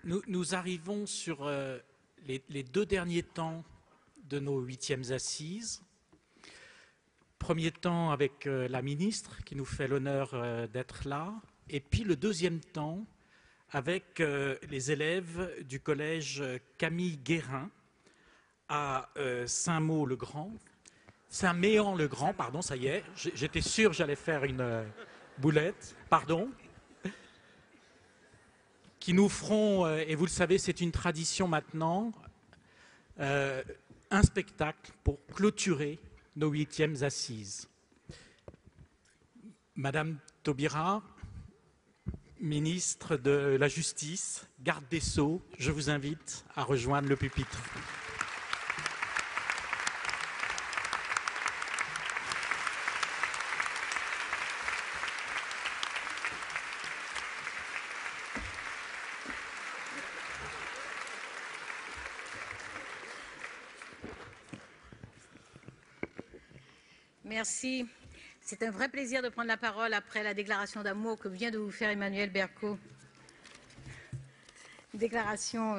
Nous arrivons sur les 2 derniers temps de nos 8e assises. Premier temps avec la ministre qui nous fait l'honneur d'être là, et puis le 2e temps avec les élèves du collège Camille Guérin à Saint-Mauxle-le-Grand. Saint-Méan-le-Grand, pardon, ça y est, j'étais sûr que j'allais faire une boulette, pardon, qui nous feront, et vous le savez, c'est une tradition maintenant, un spectacle pour clôturer nos 8e assises. Madame Taubira, ministre de la Justice, garde des Sceaux, je vous invite à rejoindre le pupitre. Merci. C'est un vrai plaisir de prendre la parole après la déclaration d'amour que vient de vous faire Emmanuel Berco. Déclaration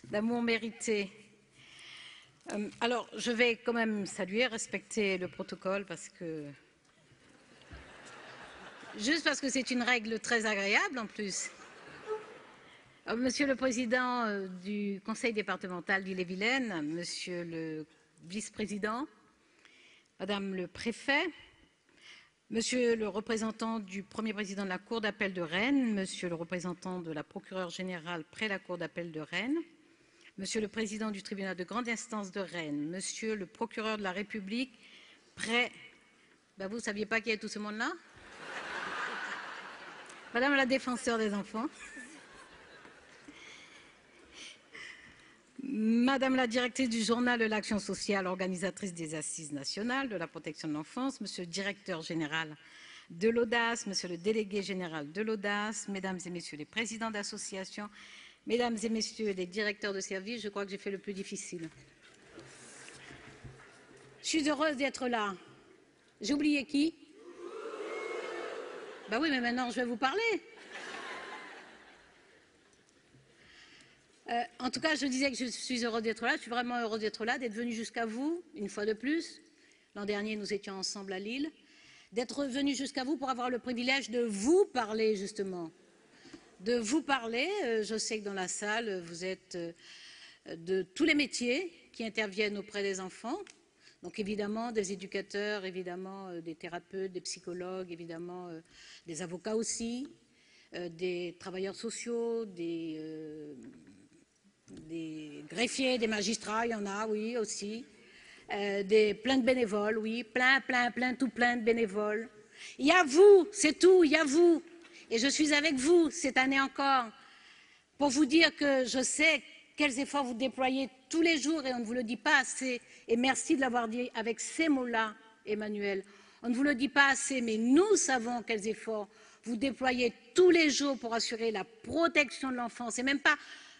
d'amour méritée. Alors, je vais quand même saluer, respecter le protocole juste parce que c'est une règle très agréable en plus. Monsieur le Président du Conseil départemental d'Ille-et-Vilaine, Monsieur le Vice-président, Madame le Préfet, Monsieur le représentant du Premier président de la Cour d'appel de Rennes, Monsieur le représentant de la procureure générale près la Cour d'appel de Rennes, Monsieur le président du tribunal de grande instance de Rennes, Monsieur le procureur de la République près... vous ne saviez pas qui est tout ce monde-là? Madame la défenseure des enfants, Madame la directrice du journal de l'Action sociale, organisatrice des Assises nationales de la protection de l'enfance, Monsieur le directeur général de l'Audace, Monsieur le délégué général de l'Audace, Mesdames et Messieurs les présidents d'associations, Mesdames et Messieurs les directeurs de service, je crois que j'ai fait le plus difficile. Je suis heureuse d'être là. J'ai oublié qui? Oui, mais maintenant je vais vous parler. En tout cas, je disais que je suis heureuse d'être là. Je suis vraiment heureuse d'être là, d'être venue jusqu'à vous, une fois de plus. L'an dernier, nous étions ensemble à Lille. D'être venue jusqu'à vous pour avoir le privilège de vous parler, justement. De vous parler. Je sais que dans la salle, vous êtes de tous les métiers qui interviennent auprès des enfants. Donc, évidemment, des éducateurs, évidemment, des thérapeutes, des psychologues, évidemment, des avocats aussi, des travailleurs sociaux, des greffiers, des magistrats, il y en a, oui, aussi. Plein de bénévoles, oui, plein de bénévoles. Il y a vous, c'est tout, il y a vous. Et je suis avec vous cette année encore pour vous dire que je sais quels efforts vous déployez tous les jours et on ne vous le dit pas assez. Et merci de l'avoir dit avec ces mots-là, Emmanuel. On ne vous le dit pas assez, mais nous savons quels efforts vous déployez tous les jours pour assurer la protection de l'enfance et même pas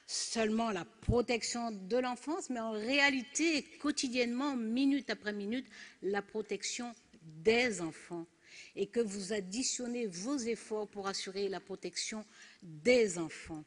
seulement la protection de l'enfance, mais en réalité, quotidiennement, minute après minute, la protection des enfants. Et que vous additionnez vos efforts pour assurer la protection des enfants.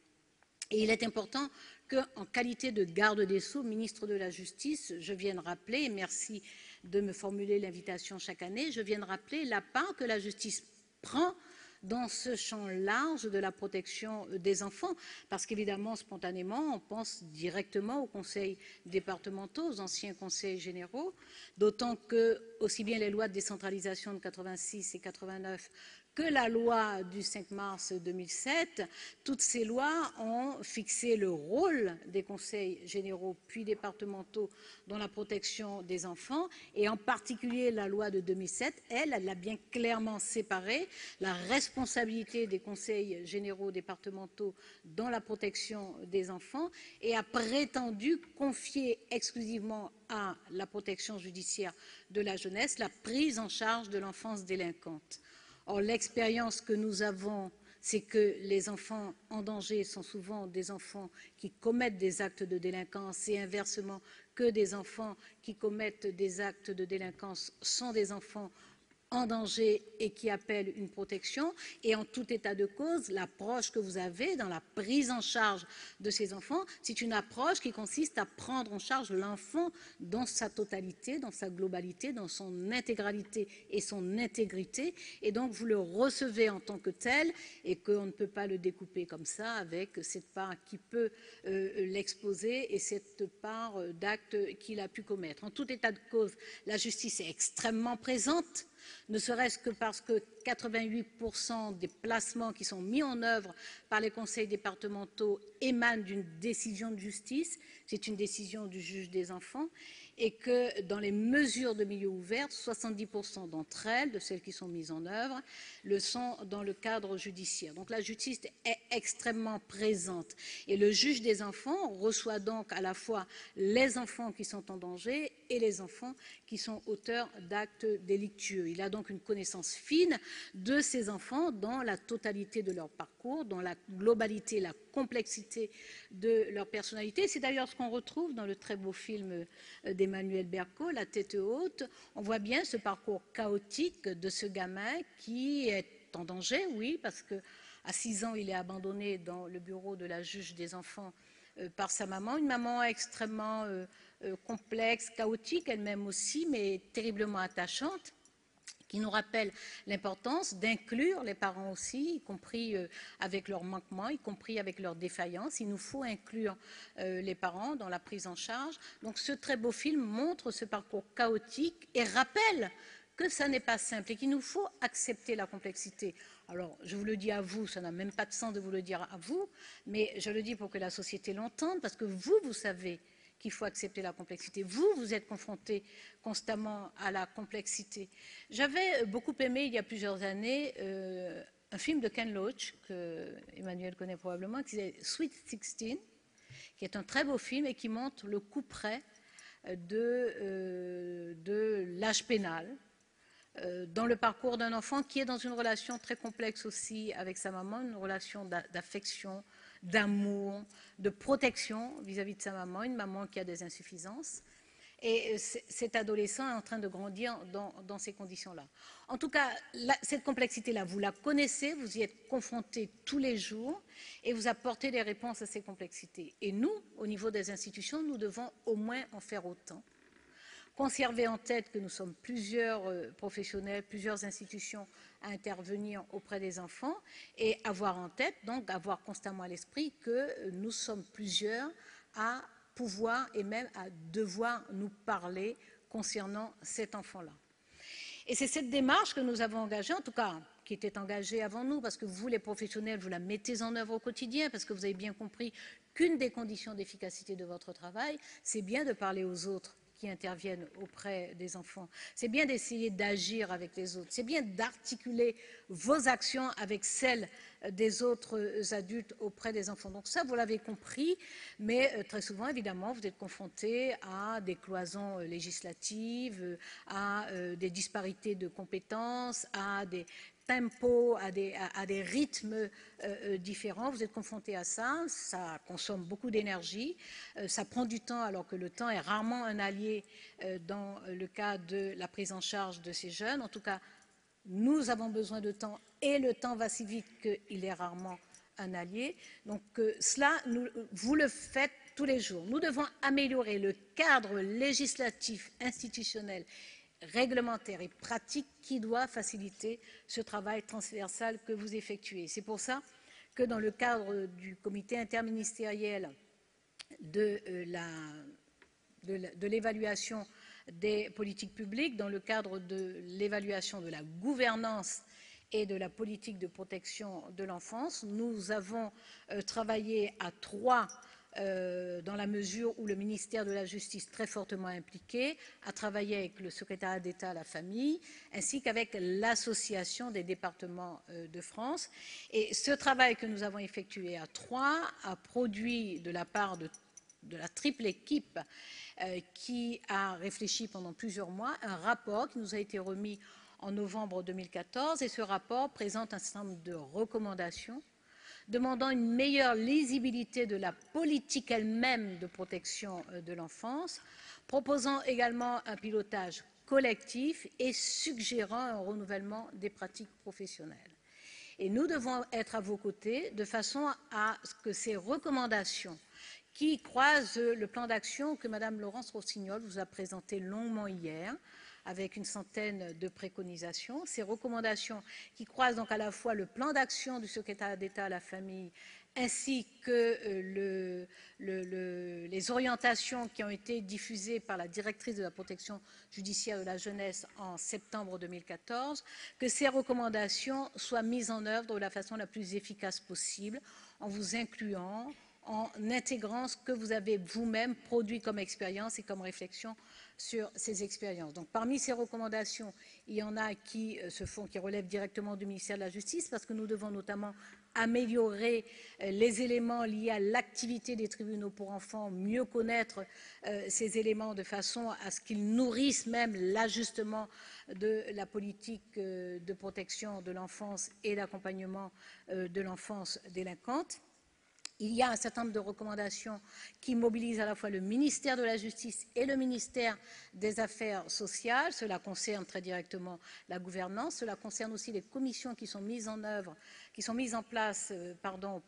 Et il est important qu'en qualité de garde des Sceaux, ministre de la Justice, je vienne rappeler, et merci de me formuler l'invitation chaque année, je vienne rappeler la part que la justice prend dans ce champ large de la protection des enfants, parce qu'évidemment, spontanément, on pense directement aux conseils départementaux, aux anciens conseils généraux, d'autant que, aussi bien les lois de décentralisation de 86 et 89 que la loi du 5 mars 2007, toutes ces lois ont fixé le rôle des conseils généraux puis départementaux dans la protection des enfants et en particulier la loi de 2007, elle a bien clairement séparé la responsabilité des conseils généraux départementaux dans la protection des enfants et a prétendu confier exclusivement à la protection judiciaire de la jeunesse la prise en charge de l'enfance délinquante. Or, l'expérience que nous avons, c'est que les enfants en danger sont souvent des enfants qui commettent des actes de délinquance et inversement que des enfants qui commettent des actes de délinquance sont des enfants en danger et qui appellent une protection. Et en tout état de cause, l'approche que vous avez dans la prise en charge de ces enfants, c'est une approche qui consiste à prendre en charge l'enfant dans sa totalité, dans sa globalité, dans son intégralité et son intégrité. Et donc, vous le recevez en tant que tel et qu'on ne peut pas le découper comme ça avec cette part qui peut l'exposer et cette part d'acte qu'il a pu commettre. En tout état de cause, la justice est extrêmement présente, ne serait-ce que parce que 88% des placements qui sont mis en œuvre par les conseils départementaux émanent d'une décision de justice, c'est une décision du juge des enfants, et que dans les mesures de milieu ouvert, 70% d'entre elles, de celles qui sont mises en œuvre, le sont dans le cadre judiciaire. Donc la justice est extrêmement présente. Et le juge des enfants reçoit donc à la fois les enfants qui sont en danger et les enfants qui sont auteurs d'actes délictueux. Il a donc une connaissance fine de ces enfants dans la totalité de leur parcours, dans la globalité, la complexité de leur personnalité. C'est d'ailleurs ce qu'on retrouve dans le très beau film d'Emmanuel Berco, La tête haute. On voit bien ce parcours chaotique de ce gamin qui est en danger, oui, parce qu'à 6 ans, il est abandonné dans le bureau de la juge des enfants par sa maman, une maman extrêmement complexe, chaotique elle-même aussi, mais terriblement attachante, qui nous rappelle l'importance d'inclure les parents aussi, y compris avec leurs manquements, y compris avec leurs défaillances. Il nous faut inclure les parents dans la prise en charge. Donc ce très beau film montre ce parcours chaotique et rappelle que ça n'est pas simple et qu'il nous faut accepter la complexité. Alors, je vous le dis à vous, ça n'a même pas de sens de vous le dire à vous, mais je le dis pour que la société l'entende, parce que vous savez qu'il faut accepter la complexité. Vous êtes confrontés constamment à la complexité. J'avais beaucoup aimé, il y a plusieurs années, un film de Ken Loach, que Emmanuel connaît probablement, qui s'appelle Sweet 16, qui est un très beau film et qui montre le couperet de l'âge pénal dans le parcours d'un enfant qui est dans une relation très complexe aussi avec sa maman, une relation d'affection, d'amour, de protection vis-à-vis de sa maman, une maman qui a des insuffisances. Et cet adolescent est en train de grandir dans ces conditions-là. En tout cas, cette complexité-là, vous la connaissez, vous y êtes confrontés tous les jours et vous apportez des réponses à ces complexités. Et nous, au niveau des institutions, nous devons au moins en faire autant. Conserver en tête que nous sommes plusieurs professionnels, plusieurs institutions à intervenir auprès des enfants et avoir en tête, donc avoir constamment à l'esprit que nous sommes plusieurs à pouvoir et même à devoir nous parler concernant cet enfant-là. Et c'est cette démarche que nous avons engagée, en tout cas qui était engagée avant nous, parce que vous, les professionnels, vous la mettez en œuvre au quotidien, parce que vous avez bien compris qu'une des conditions d'efficacité de votre travail, c'est bien de parler aux autres qui interviennent auprès des enfants. C'est bien d'essayer d'agir avec les autres. C'est bien d'articuler vos actions avec celles des autres adultes auprès des enfants. Donc ça, vous l'avez compris, mais très souvent, évidemment, vous êtes confrontés à des cloisons législatives, à des disparités de compétences, à des tempo, à des rythmes différents. Vous êtes confrontés à ça, ça consomme beaucoup d'énergie, ça prend du temps alors que le temps est rarement un allié dans le cas de la prise en charge de ces jeunes. En tout cas, nous avons besoin de temps et le temps va si vite qu'il est rarement un allié. Donc cela, vous le faites tous les jours. Nous devons améliorer le cadre législatif, institutionnel, réglementaire et pratique qui doit faciliter ce travail transversal que vous effectuez. C'est pour ça que dans le cadre du comité interministériel de l'évaluation des politiques publiques, dans le cadre de l'évaluation de la gouvernance et de la politique de protection de l'enfance, nous avons travaillé à 3 dans la mesure où le ministère de la Justice, très fortement impliqué, a travaillé avec le secrétariat d'État à la famille, ainsi qu'avec l'Association des départements de France. Et ce travail que nous avons effectué à 3 a produit de la part de la triple équipe qui a réfléchi pendant plusieurs mois un rapport qui nous a été remis en novembre 2014. Et ce rapport présente un certain nombre de recommandations demandant une meilleure lisibilité de la politique elle-même de protection de l'enfance, proposant également un pilotage collectif et suggérant un renouvellement des pratiques professionnelles. Et nous devons être à vos côtés de façon à ce que ces recommandations qui croisent le plan d'action que Mme Laurence Rossignol vous a présenté longuement hier, avec une centaine de préconisations. Ces recommandations qui croisent donc à la fois le plan d'action du secrétariat d'État à la famille ainsi que les orientations qui ont été diffusées par la directrice de la protection judiciaire de la jeunesse en septembre 2014, que ces recommandations soient mises en œuvre de la façon la plus efficace possible, en vous incluant, en intégrant ce que vous avez vous-même produit comme expérience et comme réflexion sur ces expériences. Donc, parmi ces recommandations, il y en a qui relèvent directement du ministère de la Justice, parce que nous devons notamment améliorer les éléments liés à l'activité des tribunaux pour enfants, mieux connaître ces éléments de façon à ce qu'ils nourrissent même l'ajustement de la politique de protection de l'enfance et d'accompagnement de l'enfance délinquante. Il y a un certain nombre de recommandations qui mobilisent à la fois le ministère de la Justice et le ministère des Affaires sociales. Cela concerne très directement la gouvernance. Cela concerne aussi les commissions qui sont mises en place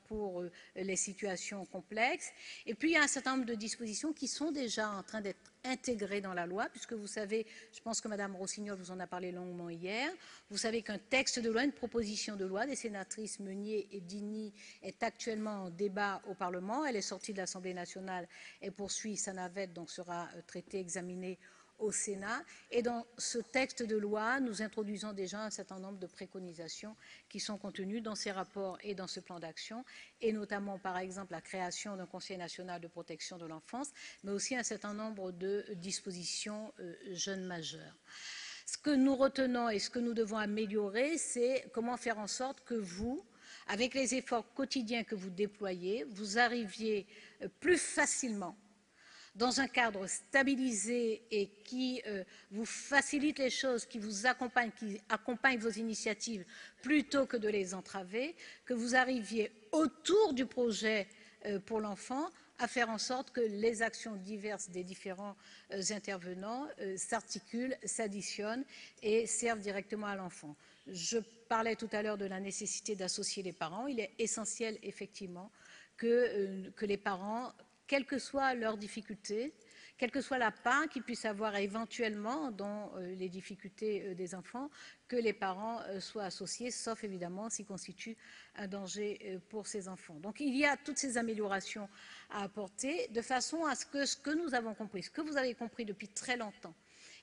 pour les situations complexes. Et puis, il y a un certain nombre de dispositions qui sont déjà en train d'être intégrées dans la loi, puisque vous savez, je pense que Mme Rossignol vous en a parlé longuement hier, vous savez qu'un texte de loi, une proposition de loi des sénatrices Meunier et Dini est actuellement en débat au Parlement. Elle est sortie de l'Assemblée nationale et poursuit sa navette, donc sera traitée, examinée au Sénat. Et dans ce texte de loi, nous introduisons déjà un certain nombre de préconisations qui sont contenues dans ces rapports et dans ce plan d'action, et notamment, par exemple, la création d'un Conseil national de protection de l'enfance, mais aussi un certain nombre de dispositions jeunes majeurs. Ce que nous retenons et ce que nous devons améliorer, c'est comment faire en sorte que vous, avec les efforts quotidiens que vous déployez, vous arriviez plus facilement dans un cadre stabilisé et qui vous facilite les choses, qui vous accompagne, qui accompagne vos initiatives plutôt que de les entraver, que vous arriviez autour du projet pour l'enfant à faire en sorte que les actions diverses des différents intervenants s'articulent, s'additionnent et servent directement à l'enfant. Je parlais tout à l'heure de la nécessité d'associer les parents. Il est essentiel, effectivement, que les parents, quelles que soient leurs difficultés, quelle que soit la part qu'ils puissent avoir éventuellement dans les difficultés des enfants, que les parents soient associés, sauf évidemment s'ils constituent un danger pour ces enfants. Donc il y a toutes ces améliorations à apporter de façon à ce que nous avons compris, ce que vous avez compris depuis très longtemps,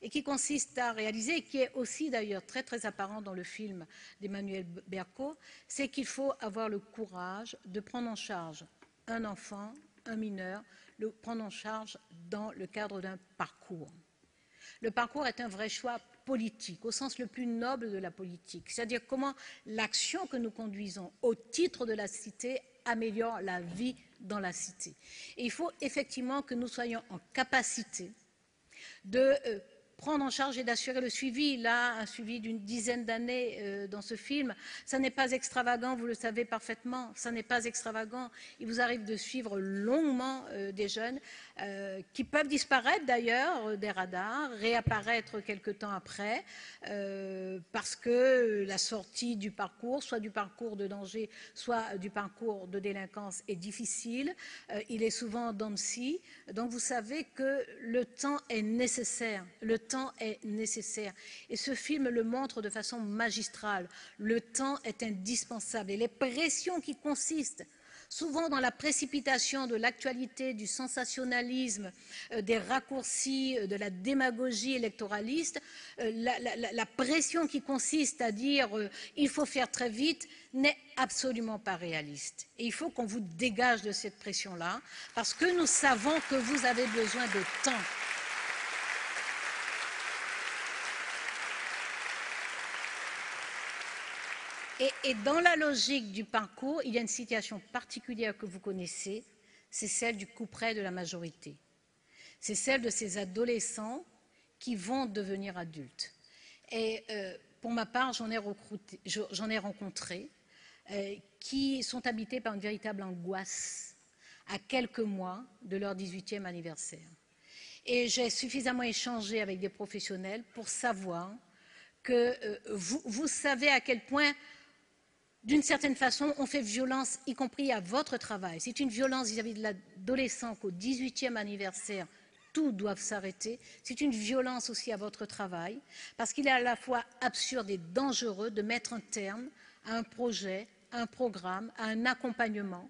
et qui consiste à réaliser, et qui est aussi d'ailleurs très très apparent dans le film d'Emmanuel Berco, c'est qu'il faut avoir le courage de prendre en charge un enfant, un mineur, le prendre en charge dans le cadre d'un parcours. Le parcours est un vrai choix politique, au sens le plus noble de la politique, c'est-à-dire comment l'action que nous conduisons au titre de la cité améliore la vie dans la cité. Et il faut effectivement que nous soyons en capacité de prendre en charge et d'assurer le suivi. Là, un suivi d'une dizaine d'années dans ce film, ça n'est pas extravagant, vous le savez parfaitement, ça n'est pas extravagant. Il vous arrive de suivre longuement des jeunes qui peuvent disparaître d'ailleurs des radars, réapparaître quelque temps après, parce que la sortie du parcours, soit du parcours de danger, soit du parcours de délinquance, est difficile. Il est souvent en dents de scie. Donc vous savez que le temps est nécessaire. Le temps est nécessaire. Et ce film le montre de façon magistrale. Le temps est indispensable. Et les pressions qui consistent souvent dans la précipitation de l'actualité, du sensationnalisme, des raccourcis, de la démagogie électoraliste, la pression qui consiste à dire il faut faire très vite n'est absolument pas réaliste. Et il faut qu'on vous dégage de cette pression-là, parce que nous savons que vous avez besoin de temps. Et dans la logique du parcours, il y a une situation particulière que vous connaissez, c'est celle du couperet de la majorité. C'est celle de ces adolescents qui vont devenir adultes. Et pour ma part, j'en ai rencontré qui sont habités par une véritable angoisse à quelques mois de leur 18e anniversaire. Et j'ai suffisamment échangé avec des professionnels pour savoir que vous savez à quel point, d'une certaine façon, on fait violence, y compris à votre travail. C'est une violence vis-à-vis de l'adolescent qu'au 18e anniversaire, tout doit s'arrêter. C'est une violence aussi à votre travail, parce qu'il est à la fois absurde et dangereux de mettre un terme à un projet, à un programme, à un accompagnement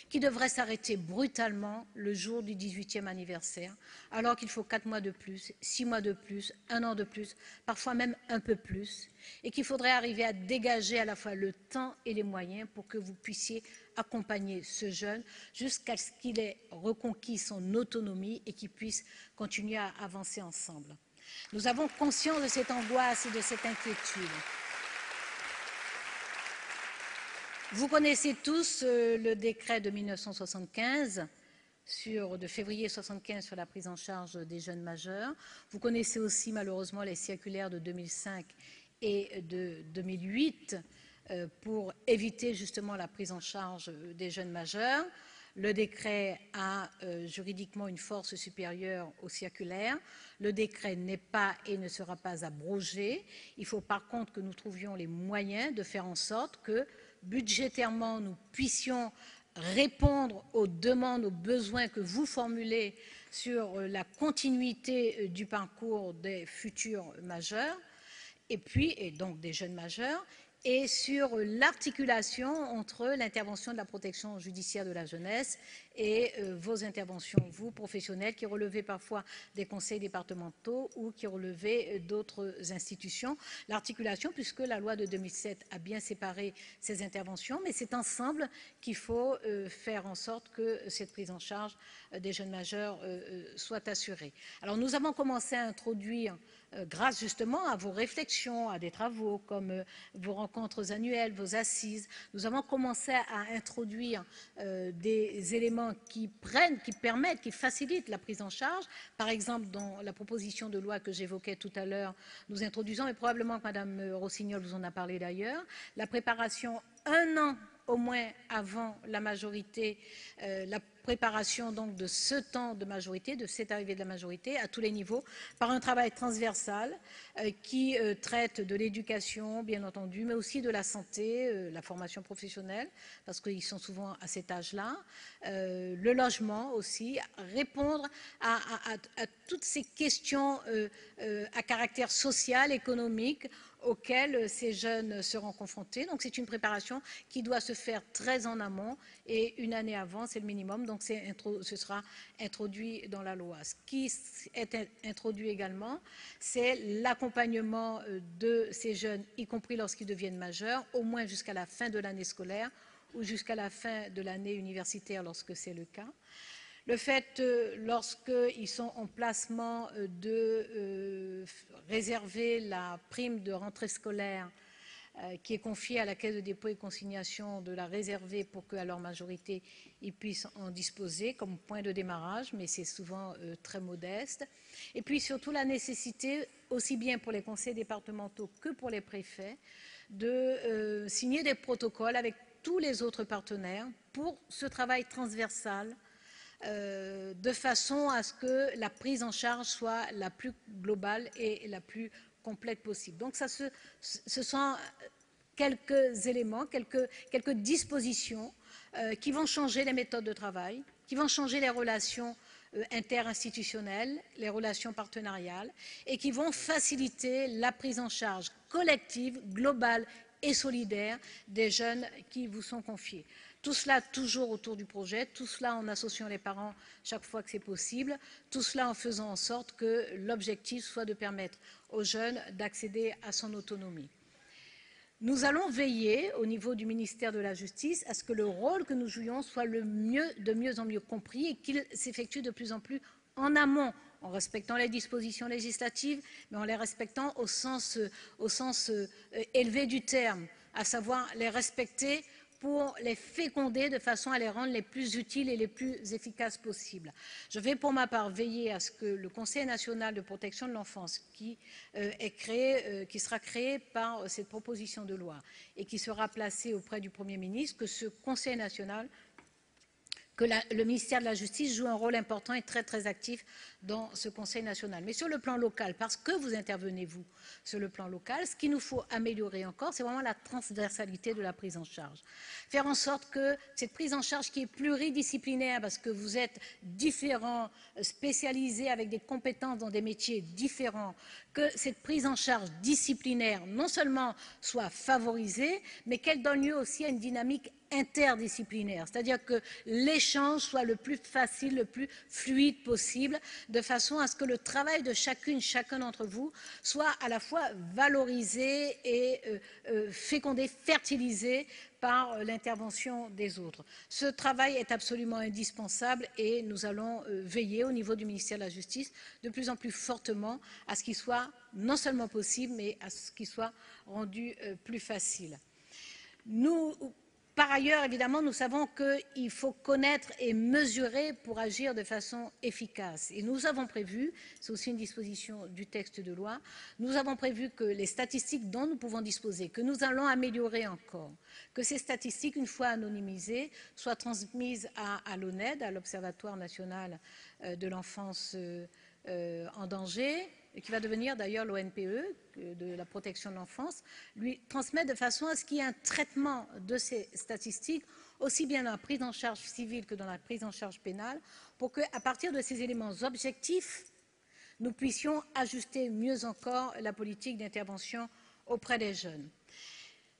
qui devrait s'arrêter brutalement le jour du 18e anniversaire, alors qu'il faut 4 mois de plus, 6 mois de plus, 1 an de plus, parfois même un peu plus, et qu'il faudrait arriver à dégager à la fois le temps et les moyens pour que vous puissiez accompagner ce jeune jusqu'à ce qu'il ait reconquis son autonomie et qu'il puisse continuer à avancer ensemble. Nous avons conscience de cette angoisse et de cette inquiétude. Vous connaissez tous le décret de 1975, de février 1975 sur la prise en charge des jeunes majeurs. Vous connaissez aussi malheureusement les circulaires de 2005 et de 2008 pour éviter justement la prise en charge des jeunes majeurs. Le décret a juridiquement une force supérieure aux circulaires. Le décret n'est pas et ne sera pas abrogé. Il faut par contre que nous trouvions les moyens de faire en sorte que budgétairement nous puissions répondre aux demandes, aux besoins que vous formulez sur la continuité du parcours des futurs majeurs et donc des jeunes majeurs, et sur l'articulation entre l'intervention de la protection judiciaire de la jeunesse et vos interventions, vous, professionnels, qui relevez parfois des conseils départementaux ou qui relevez d'autres institutions. L'articulation, puisque la loi de 2007 a bien séparé ces interventions, mais c'est ensemble qu'il faut faire en sorte que cette prise en charge des jeunes majeurs soit assurée. Alors nous avons commencé à introduire, grâce justement à vos réflexions, à des travaux comme vos rencontres annuelles, vos assises, nous avons commencé à introduire des éléments qui permettent, qui facilitent la prise en charge. Par exemple, dans la proposition de loi que j'évoquais tout à l'heure, nous introduisons, et probablement que Mme Rossignol vous en a parlé d'ailleurs, la préparation 1 an au moins avant la majorité, la préparation donc de ce temps de majorité, de cette arrivée de la majorité à tous les niveaux, par un travail transversal qui traite de l'éducation, bien entendu, mais aussi de la santé, la formation professionnelle, parce qu'ils sont souvent à cet âge-là, le logement aussi, répondre à toutes ces questions à caractère social, économique, auxquelles ces jeunes seront confrontés. Donc c'est une préparation qui doit se faire très en amont et 1 année avant, c'est le minimum. Donc ce sera introduit dans la loi. Ce qui est introduit également, c'est l'accompagnement de ces jeunes, y compris lorsqu'ils deviennent majeurs, au moins jusqu'à la fin de l'année scolaire ou jusqu'à la fin de l'année universitaire lorsque c'est le cas. Le fait, lorsqu'ils sont en placement, de réserver la prime de rentrée scolaire qui est confiée à la Caisse de dépôt et consignation, de la réserver pour qu'à leur majorité, ils puissent en disposer comme point de démarrage, mais c'est souvent très modeste. Et puis surtout la nécessité, aussi bien pour les conseils départementaux que pour les préfets, de signer des protocoles avec tous les autres partenaires pour ce travail transversal, de façon à ce que la prise en charge soit la plus globale et la plus complète possible. Donc ce sont quelques éléments, quelques dispositions qui vont changer les méthodes de travail, qui vont changer les relations interinstitutionnelles, les relations partenariales, et qui vont faciliter la prise en charge collective, globale et solidaire des jeunes qui vous sont confiés. Tout cela toujours autour du projet, tout cela en associant les parents chaque fois que c'est possible, tout cela en faisant en sorte que l'objectif soit de permettre aux jeunes d'accéder à son autonomie. Nous allons veiller, au niveau du ministère de la Justice, à ce que le rôle que nous jouions soit de mieux en mieux compris et qu'il s'effectue de plus en plus en amont, en respectant les dispositions législatives, mais en les respectant au sens élevé du terme, à savoir les respecter pour les féconder de façon à les rendre les plus utiles et les plus efficaces possibles. Je vais pour ma part veiller à ce que le Conseil national de protection de l'enfance, qui sera créé par cette proposition de loi et qui sera placé auprès du Premier ministre, que ce Conseil national que le ministère de la Justice joue un rôle important et très très actif dans ce Conseil national. Mais sur le plan local, parce que vous intervenez, vous, sur le plan local, ce qu'il nous faut améliorer encore, c'est vraiment la transversalité de la prise en charge. Faire en sorte que cette prise en charge qui est pluridisciplinaire, parce que vous êtes différents, spécialisés avec des compétences dans des métiers différents, que cette prise en charge disciplinaire non seulement soit favorisée, mais qu'elle donne lieu aussi à une dynamique interdisciplinaire, c'est-à-dire que l'échange soit le plus facile, le plus fluide possible, de façon à ce que le travail de chacun d'entre vous soit à la fois valorisé et fécondé, fertilisé par l'intervention des autres. Ce travail est absolument indispensable et nous allons veiller au niveau du ministère de la Justice de plus en plus fortement à ce qu'il soit non seulement possible, mais à ce qu'il soit rendu plus facile. Par ailleurs, évidemment, nous savons qu'il faut connaître et mesurer pour agir de façon efficace. Et nous avons prévu, c'est aussi une disposition du texte de loi, nous avons prévu que les statistiques dont nous pouvons disposer, que nous allons améliorer encore, que ces statistiques, une fois anonymisées, soient transmises à l'ONED, à l'Observatoire national de l'enfance en danger, qui va devenir d'ailleurs l'ONPE, de la protection de l'enfance, lui transmettre de façon à ce qu'il y ait un traitement de ces statistiques, aussi bien dans la prise en charge civile que dans la prise en charge pénale, pour qu'à partir de ces éléments objectifs, nous puissions ajuster mieux encore la politique d'intervention auprès des jeunes.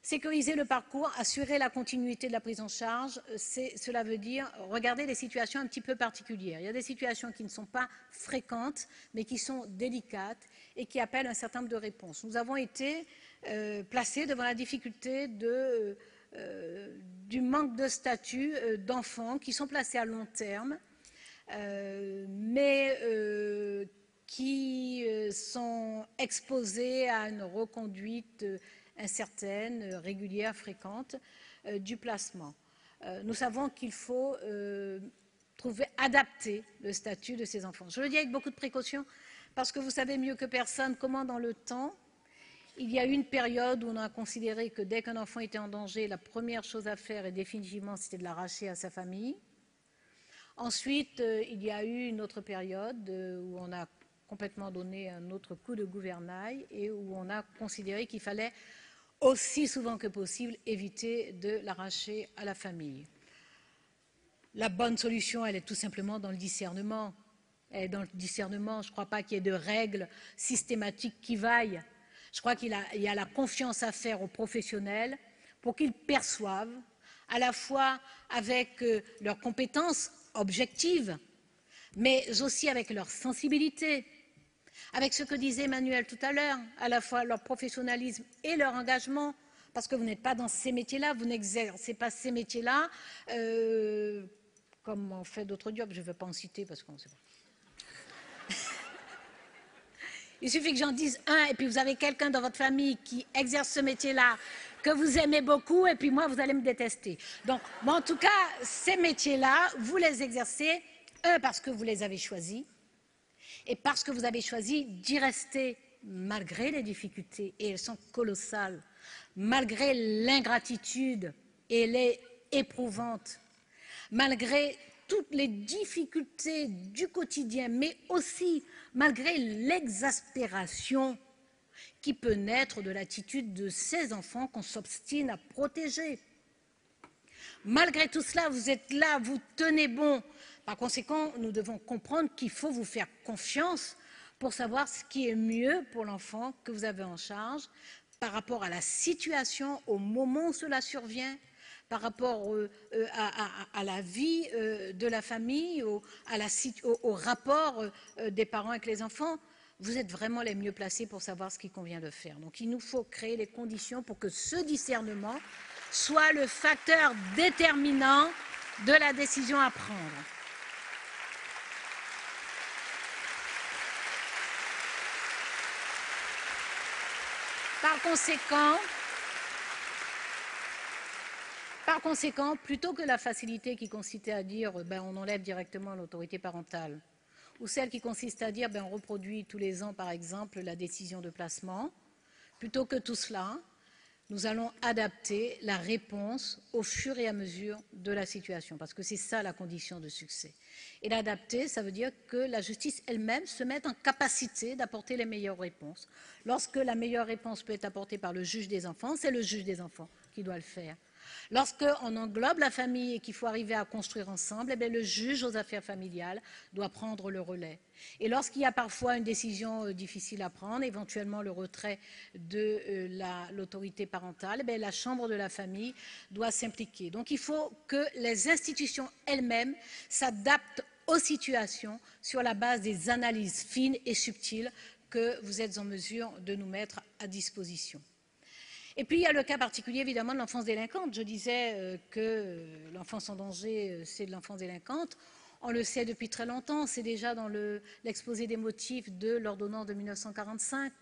Sécuriser le parcours, assurer la continuité de la prise en charge, cela veut dire regarder les situations un petit peu particulières. Il y a des situations qui ne sont pas fréquentes, mais qui sont délicates et qui appellent un certain nombre de réponses. Nous avons été placés devant la difficulté du manque de statut d'enfants qui sont placés à long terme, mais qui sont exposés à une reconduite incertaine, régulière, fréquente du placement. Nous savons qu'il faut adapter le statut de ces enfants. Je le dis avec beaucoup de précaution parce que vous savez mieux que personne comment dans le temps, il y a eu une période où on a considéré que dès qu'un enfant était en danger, la première chose à faire, et définitivement, c'était de l'arracher à sa famille. Ensuite, il y a eu une autre période où on a complètement donné un autre coup de gouvernail et où on a considéré qu'il fallait aussi souvent que possible éviter de l'arracher à la famille. La bonne solution, elle est tout simplement dans le discernement. Elle est dans le discernement. Je ne crois pas qu'il y ait de règles systématiques qui vaillent. Je crois qu'il y a la confiance à faire aux professionnels pour qu'ils perçoivent, à la fois avec leurs compétences objectives, mais aussi avec leur sensibilité, avec ce que disait Emmanuel tout à l'heure, à la fois leur professionnalisme et leur engagement, parce que vous n'êtes pas dans ces métiers-là, vous n'exercez pas ces métiers-là, comme on fait d'autres jobs, je ne veux pas en citer parce qu'on ne sait pas. Il suffit que j'en dise un, et puis vous avez quelqu'un dans votre famille qui exerce ce métier-là, que vous aimez beaucoup, et puis moi, vous allez me détester. Donc, bon, en tout cas, ces métiers-là, vous les exercez, parce que vous les avez choisis, et parce que vous avez choisi d'y rester malgré les difficultés, et elles sont colossales, malgré l'ingratitude, et elle est éprouvante, malgré toutes les difficultés du quotidien, mais aussi malgré l'exaspération qui peut naître de l'attitude de ces enfants qu'on s'obstine à protéger. Malgré tout cela, vous êtes là, vous tenez bon. Par conséquent, nous devons comprendre qu'il faut vous faire confiance pour savoir ce qui est mieux pour l'enfant que vous avez en charge par rapport à la situation, au moment où cela survient, par rapport à la vie de la famille, au rapport des parents avec les enfants. Vous êtes vraiment les mieux placés pour savoir ce qu'il convient de faire. Donc il nous faut créer les conditions pour que ce discernement soit le facteur déterminant de la décision à prendre. Par conséquent, plutôt que la facilité qui consistait à dire on enlève directement l'autorité parentale, ou celle qui consiste à dire on reproduit tous les ans, par exemple, la décision de placement, plutôt que tout cela, nous allons adapter la réponse au fur et à mesure de la situation, parce que c'est ça la condition de succès. Et l'adapter, ça veut dire que la justice elle-même se mette en capacité d'apporter les meilleures réponses. Lorsque la meilleure réponse peut être apportée par le juge des enfants, c'est le juge des enfants qui doit le faire. Lorsqu'on englobe la famille et qu'il faut arriver à construire ensemble, eh bien, le juge aux affaires familiales doit prendre le relais. Et lorsqu'il y a parfois une décision difficile à prendre, éventuellement le retrait de l'autorité parentale, eh bien, la chambre de la famille doit s'impliquer. Donc il faut que les institutions elles-mêmes s'adaptent aux situations sur la base des analyses fines et subtiles que vous êtes en mesure de nous mettre à disposition. Et puis, il y a le cas particulier, évidemment, de l'enfance délinquante. Je disais que l'enfance en danger, c'est de l'enfance délinquante. On le sait depuis très longtemps. C'est déjà dans l'exposé des motifs de l'ordonnance de 1945.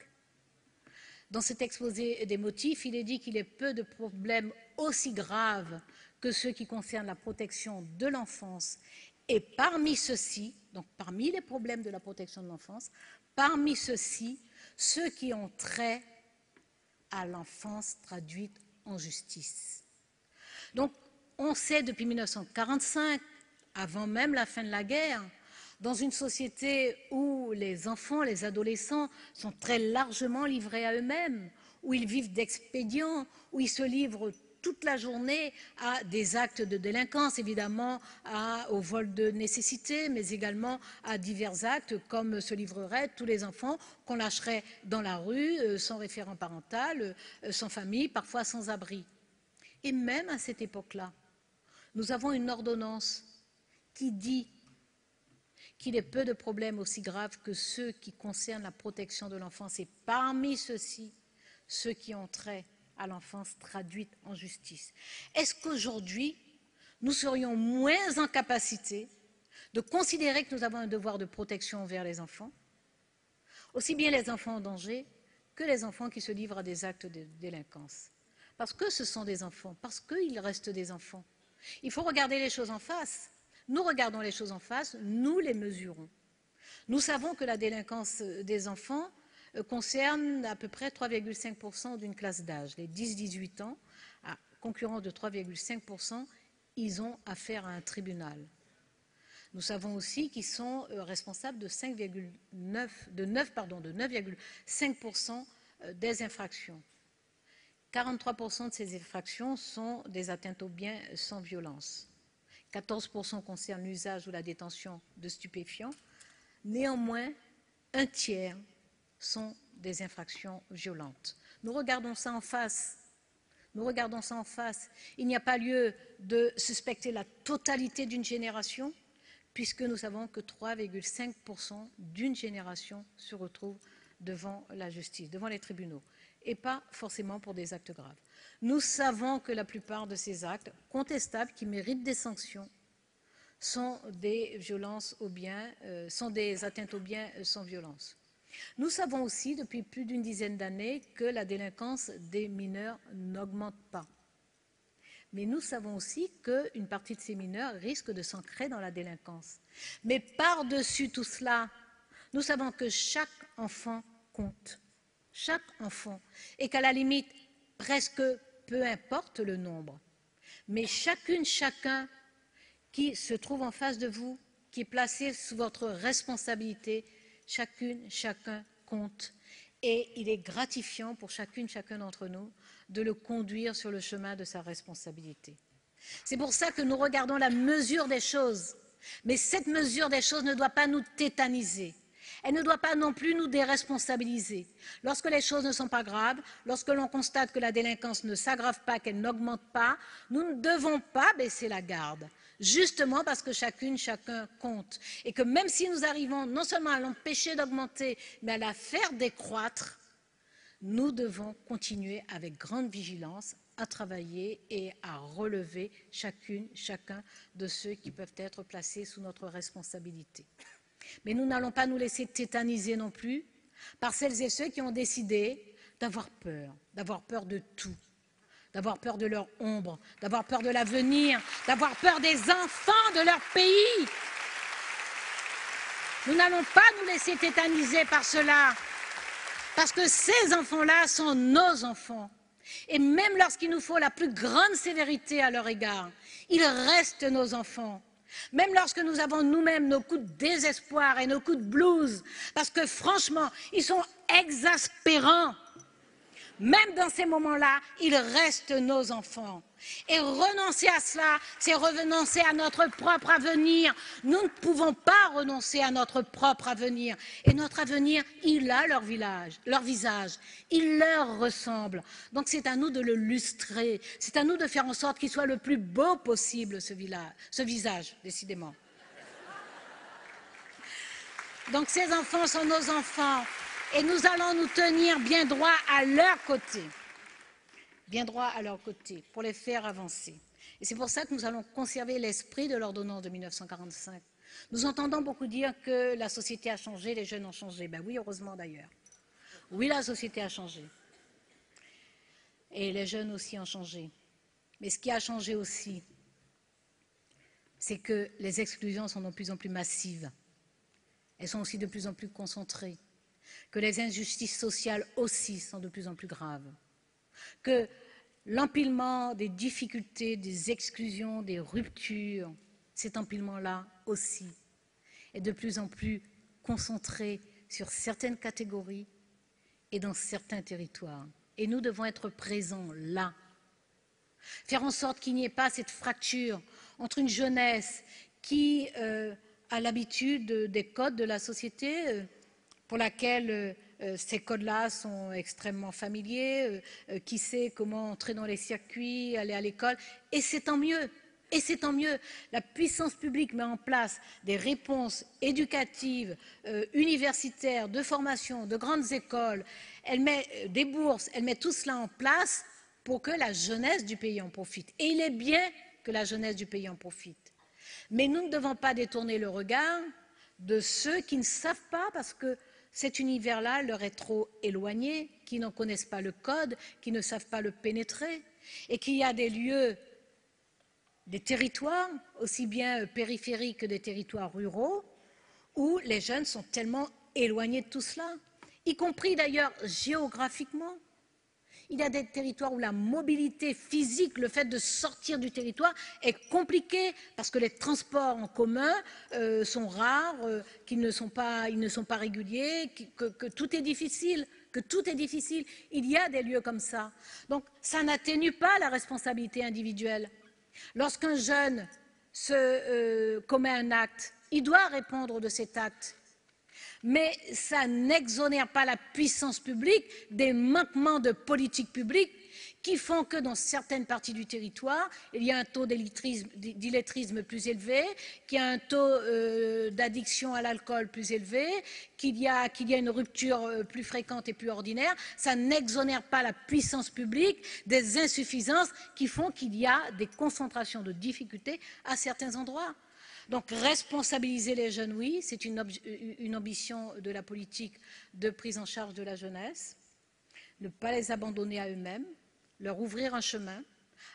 Dans cet exposé des motifs, il est dit qu'il est peu de problèmes aussi graves que ceux qui concernent la protection de l'enfance. Et parmi ceux-ci, donc parmi les problèmes de la protection de l'enfance, parmi ceux-ci, ceux qui ont trait à l'enfance traduite en justice. Donc, on sait depuis 1945, avant même la fin de la guerre, dans une société où les enfants, les adolescents sont très largement livrés à eux-mêmes, où ils vivent d'expédients, où ils se livrent toute la journée à des actes de délinquance, évidemment au vol de nécessité, mais également à divers actes comme se livreraient tous les enfants qu'on lâcherait dans la rue, sans référent parental, sans famille, parfois sans abri. Et même à cette époque-là, nous avons une ordonnance qui dit qu'il est peu de problèmes aussi graves que ceux qui concernent la protection de l'enfance, et parmi ceux-ci, ceux qui ont trait à l'enfance traduite en justice. Est-ce qu'aujourd'hui, nous serions moins en capacité de considérer que nous avons un devoir de protection envers les enfants, aussi bien les enfants en danger que les enfants qui se livrent à des actes de délinquance? Parce que ce sont des enfants, parce qu'ils restent des enfants. Il faut regarder les choses en face. Nous regardons les choses en face, nous les mesurons. Nous savons que la délinquance des enfants concerne à peu près 3,5% d'une classe d'âge. Les 10-18 ans, à concurrence de 3,5%, ils ont affaire à un tribunal. Nous savons aussi qu'ils sont responsables de 9,5% des infractions. 43% de ces infractions sont des atteintes aux biens sans violence. 14% concernent l'usage ou la détention de stupéfiants. Néanmoins, un tiers sont des infractions violentes. Nous regardons ça en face. Nous regardons ça en face. Il n'y a pas lieu de suspecter la totalité d'une génération, puisque nous savons que 3,5% d'une génération se retrouvent devant la justice, devant les tribunaux, et pas forcément pour des actes graves. Nous savons que la plupart de ces actes contestables qui méritent des sanctions sont des violences aux biens, sont des atteintes aux biens sans violence. Nous savons aussi depuis plus d'une dizaine d'années que la délinquance des mineurs n'augmente pas. Mais nous savons aussi qu'une partie de ces mineurs risque de s'ancrer dans la délinquance. Mais par-dessus tout cela, nous savons que chaque enfant compte. Chaque enfant. Et qu'à la limite, presque peu importe le nombre. Mais chacune, chacun qui se trouve en face de vous, qui est placé sous votre responsabilité, chacune, chacun compte. Et il est gratifiant pour chacune, chacun d'entre nous de le conduire sur le chemin de sa responsabilité. C'est pour ça que nous regardons la mesure des choses. Mais cette mesure des choses ne doit pas nous tétaniser. Elle ne doit pas non plus nous déresponsabiliser. Lorsque les choses ne sont pas graves, lorsque l'on constate que la délinquance ne s'aggrave pas, qu'elle n'augmente pas, nous ne devons pas baisser la garde. Justement parce que chacune, chacun compte. Et que même si nous arrivons non seulement à l'empêcher d'augmenter, mais à la faire décroître, nous devons continuer avec grande vigilance à travailler et à relever chacune, chacun de ceux qui peuvent être placés sous notre responsabilité. Mais nous n'allons pas nous laisser tétaniser non plus par celles et ceux qui ont décidé d'avoir peur de tout, d'avoir peur de leur ombre, d'avoir peur de l'avenir, d'avoir peur des enfants de leur pays. Nous n'allons pas nous laisser tétaniser par cela, parce que ces enfants-là sont nos enfants. Et même lorsqu'il nous faut la plus grande sévérité à leur égard, ils restent nos enfants. Même lorsque nous avons nous-mêmes nos coups de désespoir et nos coups de blues, parce que franchement, ils sont exaspérants. Même dans ces moments-là, ils restent nos enfants. Et renoncer à cela, c'est renoncer à notre propre avenir. Nous ne pouvons pas renoncer à notre propre avenir. Et notre avenir, il a leur visage, il leur ressemble. Donc c'est à nous de le lustrer, c'est à nous de faire en sorte qu'il soit le plus beau possible, ce visage, décidément. Donc ces enfants sont nos enfants. Et nous allons nous tenir bien droit à leur côté, pour les faire avancer. Et c'est pour ça que nous allons conserver l'esprit de l'ordonnance de 1945. Nous entendons beaucoup dire que la société a changé, les jeunes ont changé. Ben oui, heureusement d'ailleurs. Oui, la société a changé. Et les jeunes aussi ont changé. Mais ce qui a changé aussi, c'est que les exclusions sont de plus en plus massives. Elles sont aussi de plus en plus concentrées. Que les injustices sociales aussi sont de plus en plus graves, que l'empilement des difficultés, des exclusions, des ruptures, cet empilement-là aussi est de plus en plus concentré sur certaines catégories et dans certains territoires. Et nous devons être présents là, faire en sorte qu'il n'y ait pas cette fracture entre une jeunesse qui a l'habitude des codes de la société, pour laquelle ces codes-là sont extrêmement familiers, qui sait comment entrer dans les circuits, aller à l'école, et c'est tant mieux. Et c'est tant mieux. La puissance publique met en place des réponses éducatives, universitaires, de formation, de grandes écoles, elle met des bourses, elle met tout cela en place pour que la jeunesse du pays en profite. Et il est bien que la jeunesse du pays en profite. Mais nous ne devons pas détourner le regard de ceux qui ne savent pas, parce que cet univers-là leur est trop éloigné, qui n'en connaissent pas le code, qui ne savent pas le pénétrer, et qu'il y a des lieux, des territoires, aussi bien périphériques que des territoires ruraux, où les jeunes sont tellement éloignés de tout cela, y compris d'ailleurs géographiquement. Il y a des territoires où la mobilité physique, le fait de sortir du territoire est compliqué parce que les transports en commun sont rares, qu'ils ne sont pas réguliers, que tout est difficile, Il y a des lieux comme ça. Donc ça n'atténue pas la responsabilité individuelle. Lorsqu'un jeune commet un acte, il doit répondre de cet acte. Mais ça n'exonère pas la puissance publique des manquements de politique publique qui font que dans certaines parties du territoire, il y a un taux d'illettrisme plus élevé, qu'il y a un taux d'addiction à l'alcool plus élevé, qu'il y a une rupture plus fréquente et plus ordinaire. Ça n'exonère pas la puissance publique des insuffisances qui font qu'il y a des concentrations de difficultés à certains endroits. Donc responsabiliser les jeunes, oui, c'est une ambition de la politique de prise en charge de la jeunesse. Ne pas les abandonner à eux-mêmes, leur ouvrir un chemin,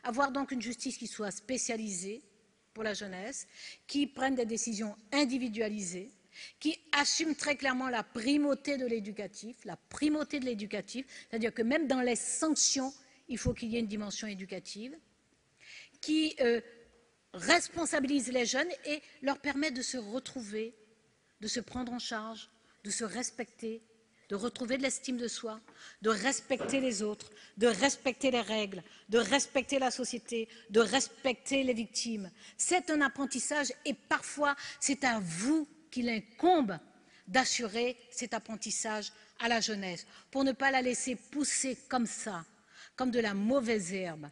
avoir donc une justice qui soit spécialisée pour la jeunesse, qui prenne des décisions individualisées, qui assume très clairement la primauté de l'éducatif, c'est-à-dire que même dans les sanctions, il faut qu'il y ait une dimension éducative, qui responsabilise les jeunes et leur permet de se retrouver, de se prendre en charge, de se respecter, de retrouver de l'estime de soi, de respecter les autres, de respecter les règles, de respecter la société, de respecter les victimes. C'est un apprentissage et parfois c'est à vous qu'il incombe d'assurer cet apprentissage à la jeunesse, pour ne pas la laisser pousser comme ça, comme de la mauvaise herbe,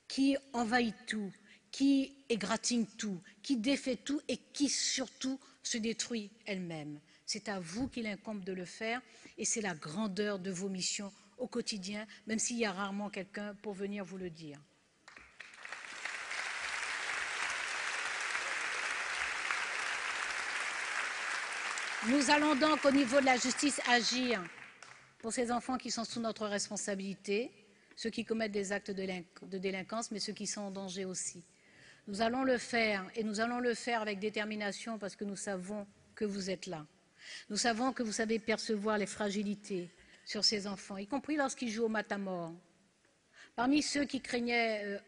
qui envahit tout, qui égratigne tout, qui défait tout et qui surtout se détruit elle-même. C'est à vous qu'il incombe de le faire et c'est la grandeur de vos missions au quotidien, même s'il y a rarement quelqu'un pour venir vous le dire. Nous allons donc au niveau de la justice agir pour ces enfants qui sont sous notre responsabilité, ceux qui commettent des actes de délinquance, mais ceux qui sont en danger aussi. Nous allons le faire et nous allons le faire avec détermination parce que nous savons que vous êtes là. Nous savons que vous savez percevoir les fragilités sur ces enfants, y compris lorsqu'ils jouent au matamor. Parmi ceux qui craignaient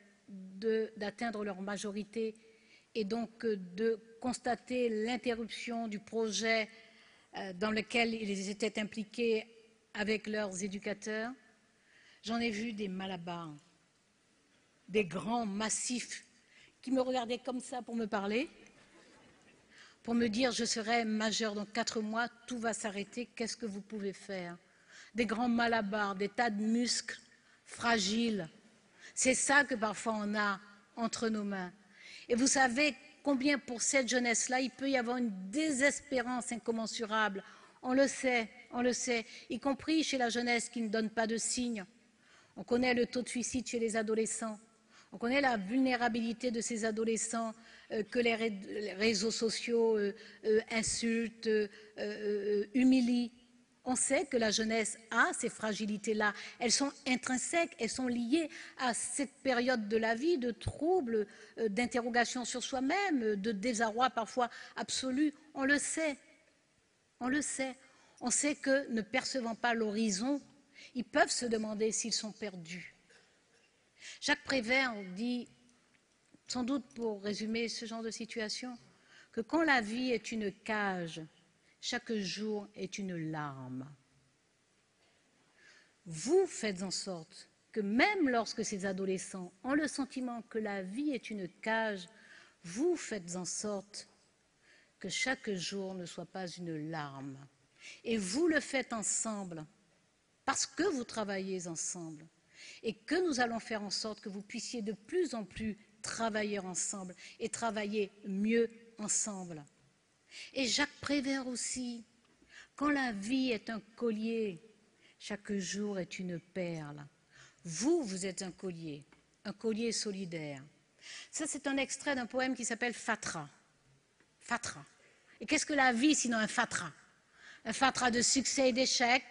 d'atteindre leur majorité et donc de constater l'interruption du projet dans lequel ils étaient impliqués avec leurs éducateurs, j'en ai vu des malabars, des grands massifs qui me regardaient comme ça pour me parler, pour me dire « je serai majeur dans 4 mois, tout va s'arrêter, qu'est-ce que vous pouvez faire ?» Des grands malabars, des tas de muscles fragiles. C'est ça que parfois on a entre nos mains. Et vous savez combien pour cette jeunesse-là, il peut y avoir une désespérance incommensurable. On le sait, y compris chez la jeunesse qui ne donne pas de signes. On connaît le taux de suicide chez les adolescents. On connaît la vulnérabilité de ces adolescents que les réseaux sociaux insultent, humilient. On sait que la jeunesse a ces fragilités-là. Elles sont intrinsèques, elles sont liées à cette période de la vie de troubles, d'interrogation sur soi-même, de désarroi parfois absolu. On le sait. On le sait. On sait que ne percevant pas l'horizon, ils peuvent se demander s'ils sont perdus. Jacques Prévert dit, sans doute pour résumer ce genre de situation, que quand la vie est une cage, chaque jour est une larme. Vous faites en sorte que même lorsque ces adolescents ont le sentiment que la vie est une cage, vous faites en sorte que chaque jour ne soit pas une larme. Et vous le faites ensemble, parce que vous travaillez ensemble. Et que nous allons faire en sorte que vous puissiez de plus en plus travailler ensemble et travailler mieux ensemble. Et Jacques Prévert aussi, quand la vie est un collier, chaque jour est une perle. Vous, vous êtes un collier solidaire. Ça, c'est un extrait d'un poème qui s'appelle Fatras. Fatras. Et qu'est-ce que la vie sinon un fatras? Un fatras de succès et d'échecs,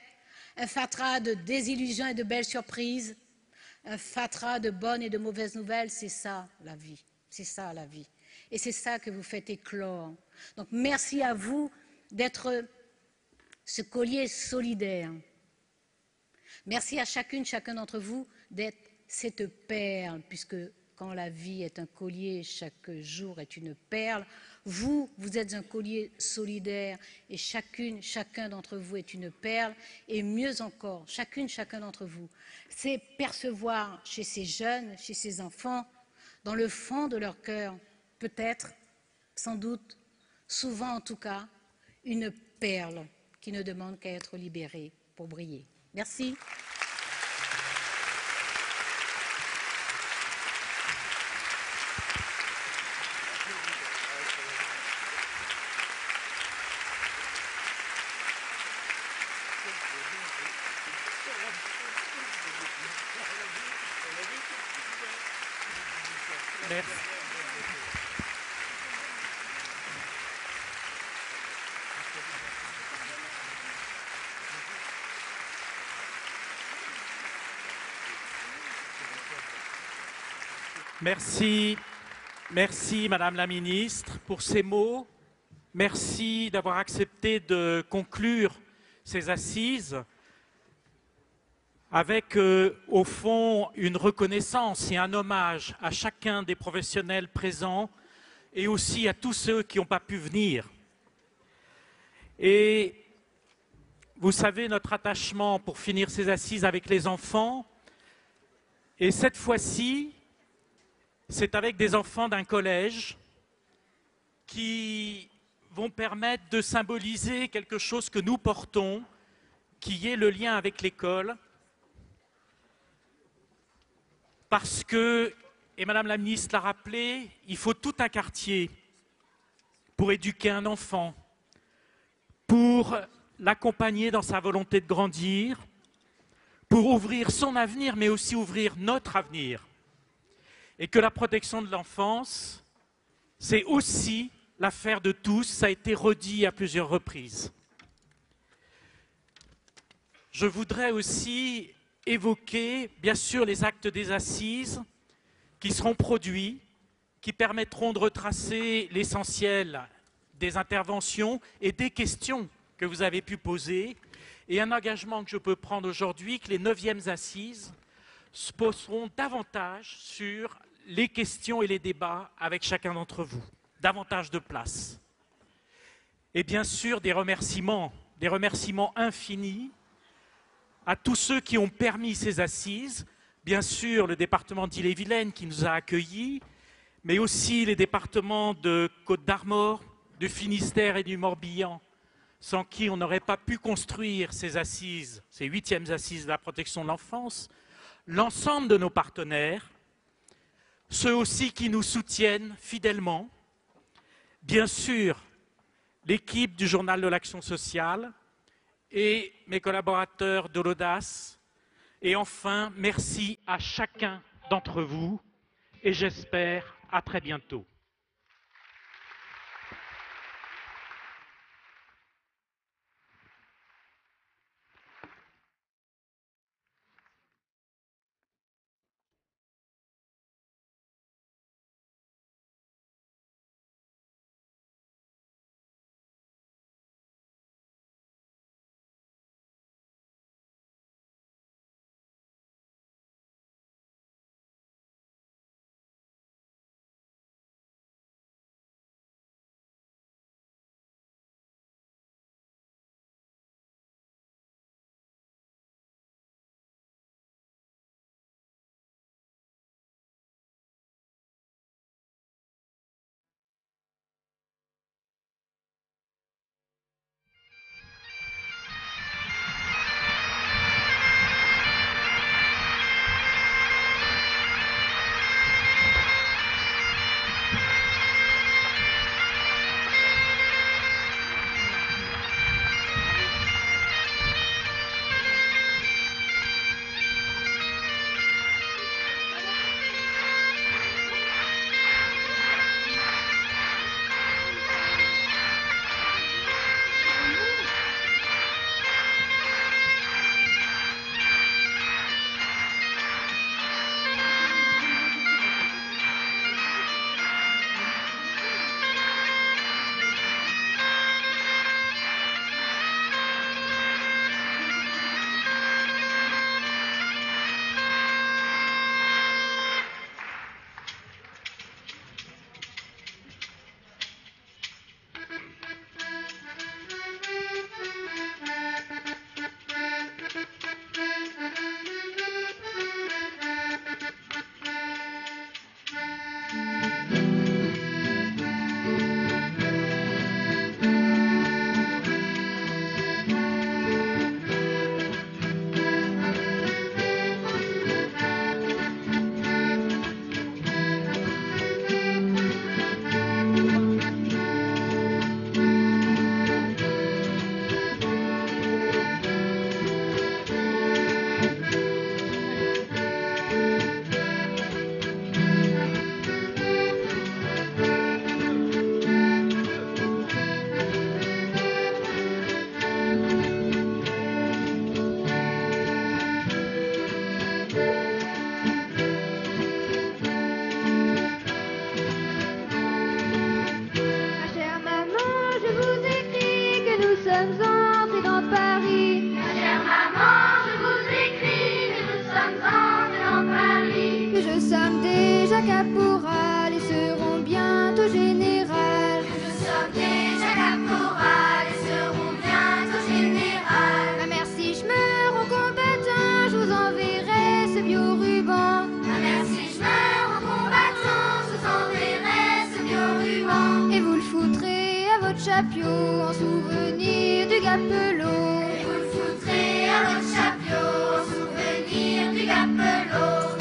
un fatras de désillusions et de belles surprises, un fatras de bonnes et de mauvaises nouvelles, c'est ça la vie. C'est ça la vie. Et c'est ça que vous faites éclore. Donc merci à vous d'être ce collier solidaire. Merci à chacune, chacun d'entre vous d'être cette perle, puisque quand la vie est un collier, chaque jour est une perle. Vous, vous êtes un collier solidaire et chacune, chacun d'entre vous est une perle. Et mieux encore, chacune, chacun d'entre vous, c'est percevoir chez ces jeunes, chez ces enfants, dans le fond de leur cœur, peut-être, sans doute, souvent en tout cas, une perle qui ne demande qu'à être libérée pour briller. Merci. Merci. Merci Madame la Ministre pour ces mots. Merci d'avoir accepté de conclure ces assises avec, au fond, une reconnaissance et un hommage à chacun des professionnels présents et aussi à tous ceux qui n'ont pas pu venir. Et vous savez notre attachement pour finir ces assises avec les enfants. Et cette fois-ci, c'est avec des enfants d'un collège qui vont permettre de symboliser quelque chose que nous portons, qui est le lien avec l'école. Parce que, et Madame la Ministre l'a rappelé, il faut tout un quartier pour éduquer un enfant, pour l'accompagner dans sa volonté de grandir, pour ouvrir son avenir, mais aussi ouvrir notre avenir. Et que la protection de l'enfance, c'est aussi l'affaire de tous, ça a été redit à plusieurs reprises. Je voudrais aussi évoquer, bien sûr, les actes des assises qui seront produits, qui permettront de retracer l'essentiel des interventions et des questions que vous avez pu poser, et un engagement que je peux prendre aujourd'hui, que les 9e assises se poseront davantage sur les questions et les débats avec chacun d'entre vous, davantage de place. Et bien sûr, des remerciements infinis à tous ceux qui ont permis ces assises, bien sûr le département d'Ille-et-Vilaine qui nous a accueillis, mais aussi les départements de Côte-d'Armor, du Finistère et du Morbihan, sans qui on n'aurait pas pu construire ces assises, ces 8e assises de la protection de l'enfance, l'ensemble de nos partenaires, ceux aussi qui nous soutiennent fidèlement, bien sûr l'équipe du Journal de l'Action sociale et mes collaborateurs de l'Audace, et enfin merci à chacun d'entre vous et j'espère à très bientôt. Caporal et seront bientôt général. Nous sommes déjà caporal et serons bientôt général. Ah merci, je meurs en combattant, je vous enverrai ce vieux ruban. Ah merci, je meurs en combattant, je vous enverrai ce vieux ruban. Et vous le foutrez à votre chapiot en souvenir du Gapelot. Et vous le foutrez à votre chapiot en souvenir du Gapelot.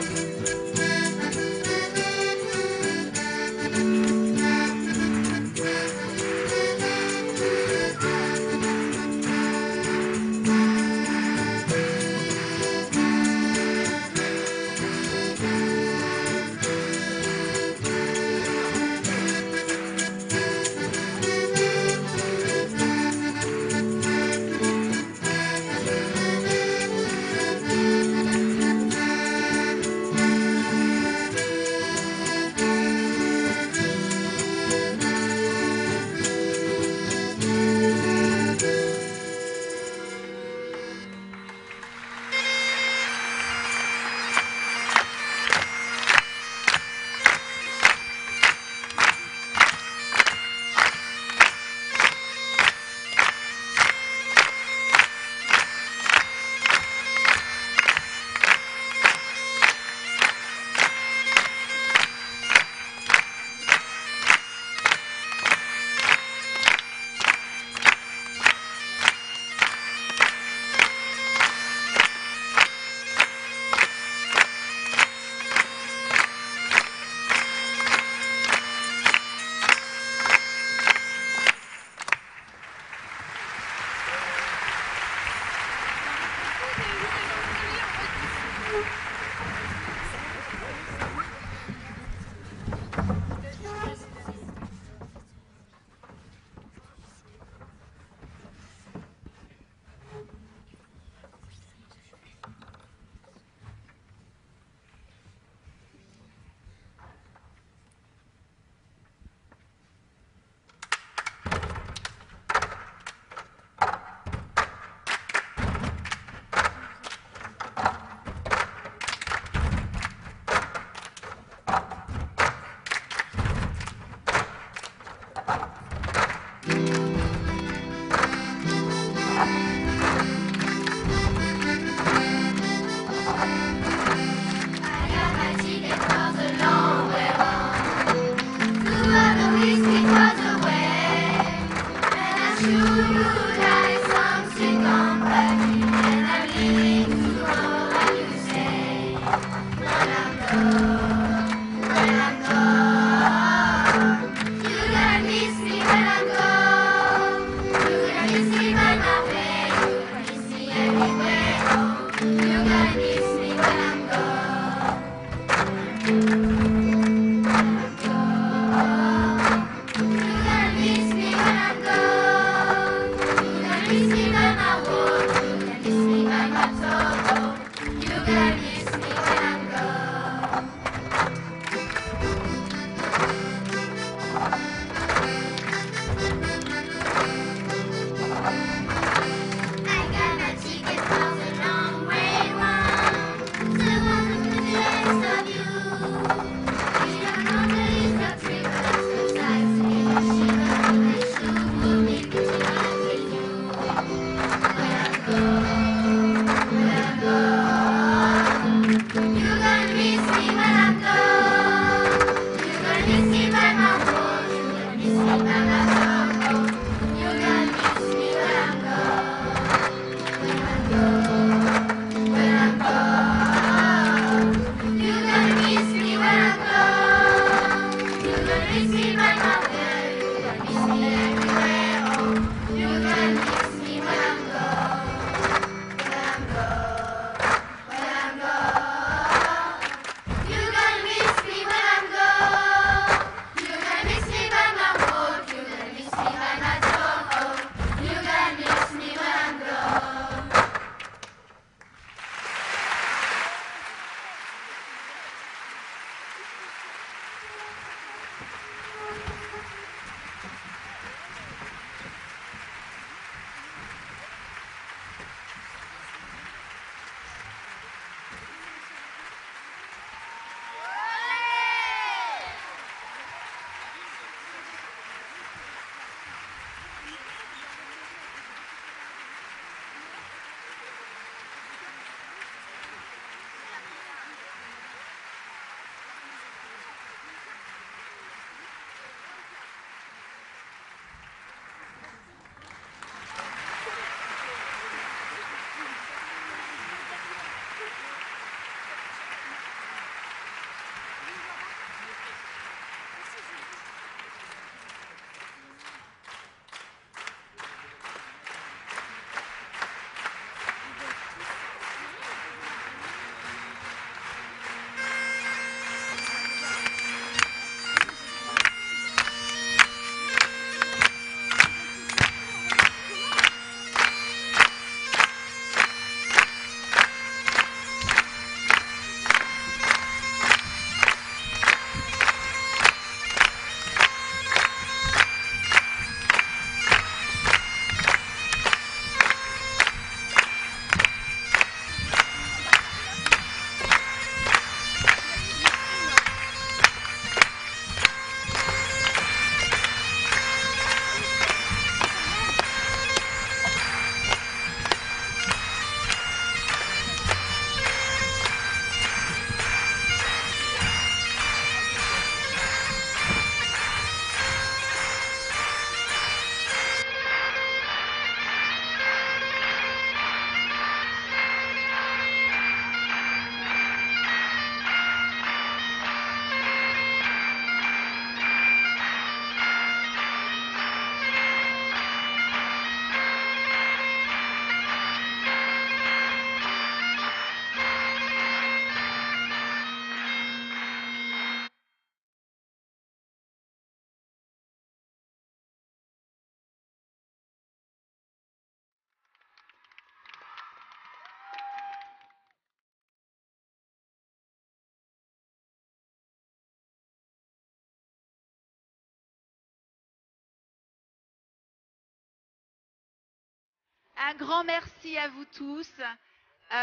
Un grand merci à vous tous.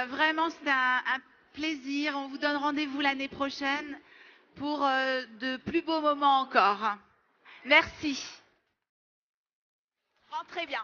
Vraiment, c'est un plaisir. On vous donne rendez-vous l'année prochaine pour de plus beaux moments encore. Merci. Rentrez bien.